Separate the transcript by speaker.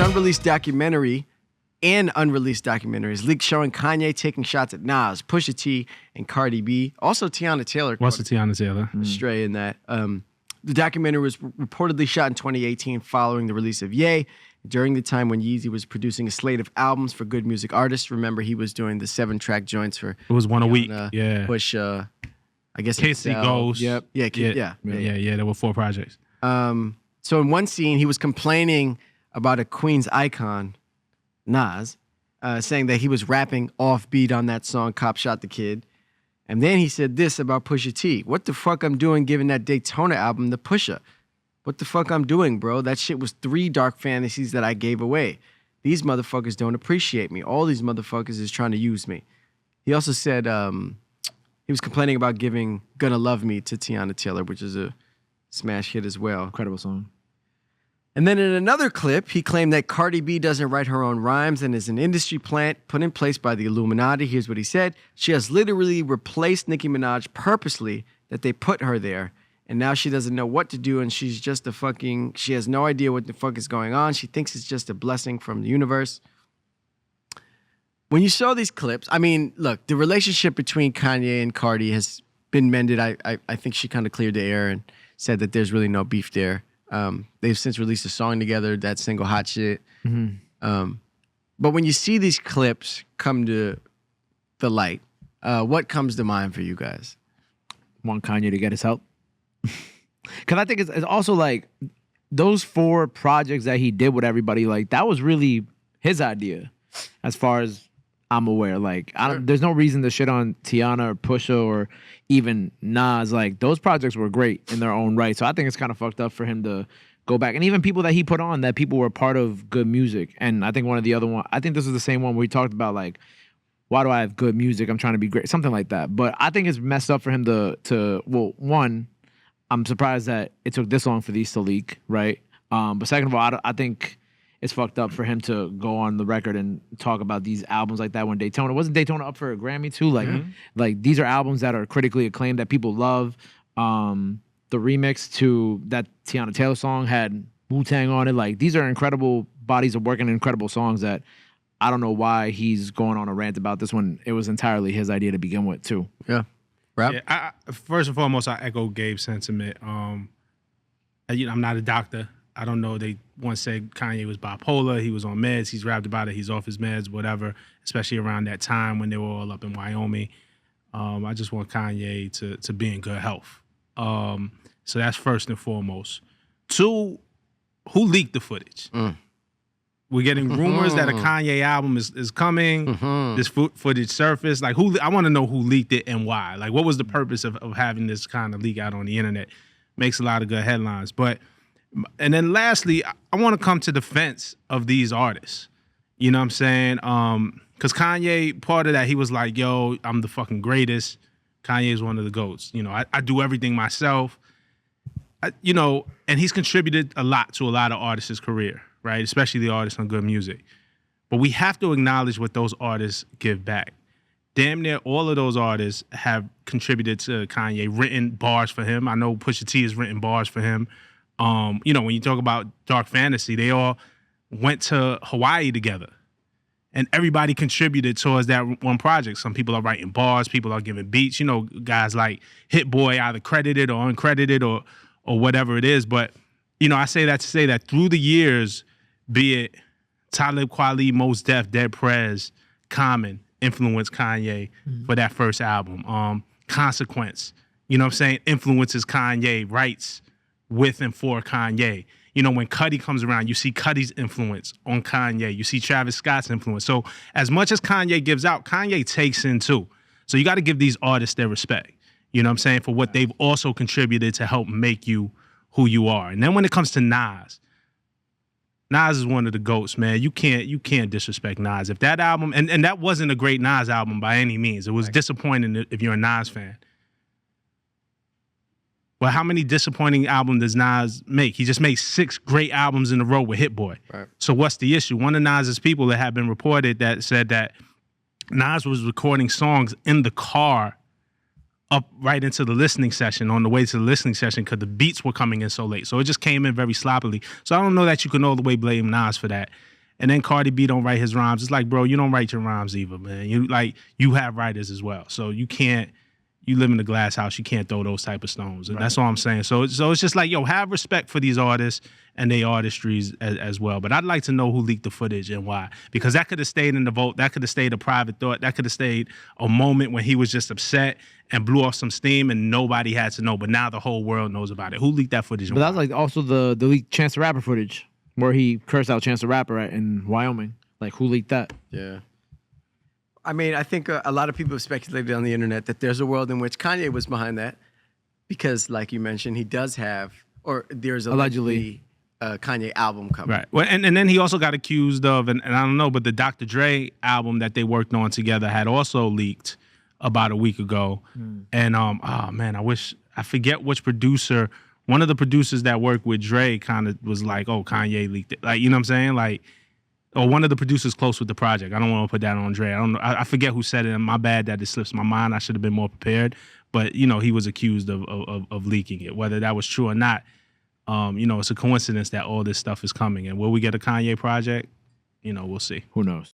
Speaker 1: unreleased documentary and unreleased documentaries leaked showing Kanye taking shots at Nas, Pusha T, and Cardi B. Also, Tiana Taylor.
Speaker 2: What's the Tiana Taylor?
Speaker 1: Stray in that. The documentary was reportedly shot in 2018 following the release of Ye, during the time when Yeezy was producing a slate of albums for good music artists. Remember, he was doing the 7-track joints for...
Speaker 2: It was one a week.
Speaker 1: Yeah. Push, I guess...
Speaker 2: Casey Ghost.
Speaker 1: Yep. Yeah.
Speaker 2: There were 4 projects.
Speaker 1: So in one scene, he was complaining about a Queens icon, Nas, saying that he was rapping offbeat on that song, Cop Shot the Kid. And then he said this about Pusha T. What the fuck I'm doing giving that Daytona album to Pusha? What the fuck I'm doing, bro? That shit was 3 dark fantasies that I gave away. These motherfuckers don't appreciate me. All these motherfuckers is trying to use me. He also said he was complaining about giving Gonna Love Me to Tiana Taylor, which is a smash hit as well.
Speaker 3: Incredible song.
Speaker 1: And then in another clip, he claimed that Cardi B doesn't write her own rhymes and is an industry plant put in place by the Illuminati. Here's what he said. She has literally replaced Nicki Minaj purposely, that they put her there. And now she doesn't know what to do, and she's just she has no idea what the fuck is going on. She thinks it's just a blessing from the universe. When you saw these clips, I mean, look, the relationship between Kanye and Cardi has been mended. I think she kind of cleared the air and said that there's really no beef there. They've since released a song together, that single Hot Shit. Mm-hmm. But when you see these clips come to the light, what comes to mind for you guys?
Speaker 3: Want Kanye to get his help? Because I think it's also like those 4 projects that he did with everybody, like that was really his idea, as far as I'm aware. Like, there's no reason to shit on Tiana or Pusha or even Nas. Like, those projects were great in their own right. So I think it's kind of fucked up for him to go back. And even people that he put on, that people were part of good music. And I think one of the other one, I think this is the same one where we talked about, like, why do I have good music? I'm trying to be great. Something like that. But I think it's messed up for him to well, one, I'm surprised that it took this long for these to leak, right? But second of all, I think it's fucked up for him to go on the record and talk about these albums like that when Daytona. Wasn't Daytona up for a Grammy too? Like these are albums that are critically acclaimed that people love. The remix to that Tiana Taylor song had Wu-Tang on it. Like, these are incredible bodies of work and incredible songs that I don't know why he's going on a rant about this when it was entirely his idea to begin with too.
Speaker 1: Yeah. Rob?
Speaker 2: Yeah, first and foremost, I echo Gabe's sentiment. I'm not a doctor. I don't know. They once said Kanye was bipolar. He was on meds. He's rapped about it. He's off his meds, whatever, especially around that time when they were all up in Wyoming. I just want Kanye to be in good health. So that's first and foremost. 2, who leaked the footage? We're getting rumors that a Kanye album is coming. This footage surfaced. Like, I want to know who leaked it and why. Like, what was the purpose of having this kind of leak out on the internet? Makes a lot of good headlines. And then lastly, I want to come to defense of these artists. You know what I'm saying? Because Kanye, part of that, he was like, yo, I'm the fucking greatest. Kanye is one of the GOATs. You know, I do everything myself. And he's contributed a lot to a lot of artists' career, right? Especially the artists on good music. But we have to acknowledge what those artists give back. Damn near all of those artists have contributed to Kanye, written bars for him. I know Pusha T has written bars for him. When you talk about Dark Fantasy, they all went to Hawaii together. And everybody contributed towards that one project. Some people are writing bars, people are giving beats. Guys like Hit Boy, either credited or uncredited or whatever it is. But, I say that to say that through the years, be it Talib Kweli, Mos Def, Dead Prez, Common, influenced Kanye for that first album. Consequence, influences Kanye, writes with and for Kanye. When Cudi comes around, you see Cudi's influence on Kanye. You see Travis Scott's influence. So as much as Kanye gives out, Kanye takes in too. So you got to give these artists their respect, for what they've also contributed to help make you who you are. And then when it comes to Nas is one of the GOATs, man. You can't disrespect Nas. If that album, and that wasn't a great Nas album by any means. It was disappointing if you're a Nas fan. But how many disappointing albums does Nas make? He just made 6 great albums in a row with Hit Boy. Right. So what's the issue? One of Nas's people that have been reported that said that Nas was recording songs in the car up right into the listening session, on the way to the listening session, because the beats were coming in so late. So it just came in very sloppily. So I don't know that you can all the way blame Nas for that. and then Cardi B don't write his rhymes. It's like, bro, you don't write your rhymes either, man. You have writers as well, so you can't. You live in a glass house. You can't throw those type of stones, and that's all I'm saying. So it's just like, yo, have respect for these artists and their artistries as well. But I'd like to know who leaked the footage and why, because that could have stayed in the vault. That could have stayed a private thought. That could have stayed a moment when he was just upset and blew off some steam, and nobody had to know. But now the whole world knows about it. Who leaked that footage?
Speaker 3: But that's like also the leaked Chance the Rapper footage where he cursed out Chance the Rapper in Wyoming. Like, who leaked that?
Speaker 1: Yeah. I mean, I think a lot of people have speculated on the internet that there's a world in which Kanye was behind that because, like you mentioned, he does have, or there's allegedly a Kanye album coming.
Speaker 2: Right. Well, and then he also got accused of, and I don't know, but the Dr. Dre album that they worked on together had also leaked about a week ago. And, oh, man, I forget which producer, one of the producers that worked with Dre kind of was like, oh, Kanye leaked it. Like, you know what I'm saying? Like, or one of the producers close with the project. I don't want to put that on Dre. I don't know. I forget who said it. And my bad that it slips my mind. I should have been more prepared. But, you know, he was accused of leaking it. Whether that was true or not, you know, it's a coincidence that all this stuff is coming. And will we get a Kanye project? You know, we'll see.
Speaker 3: Who knows?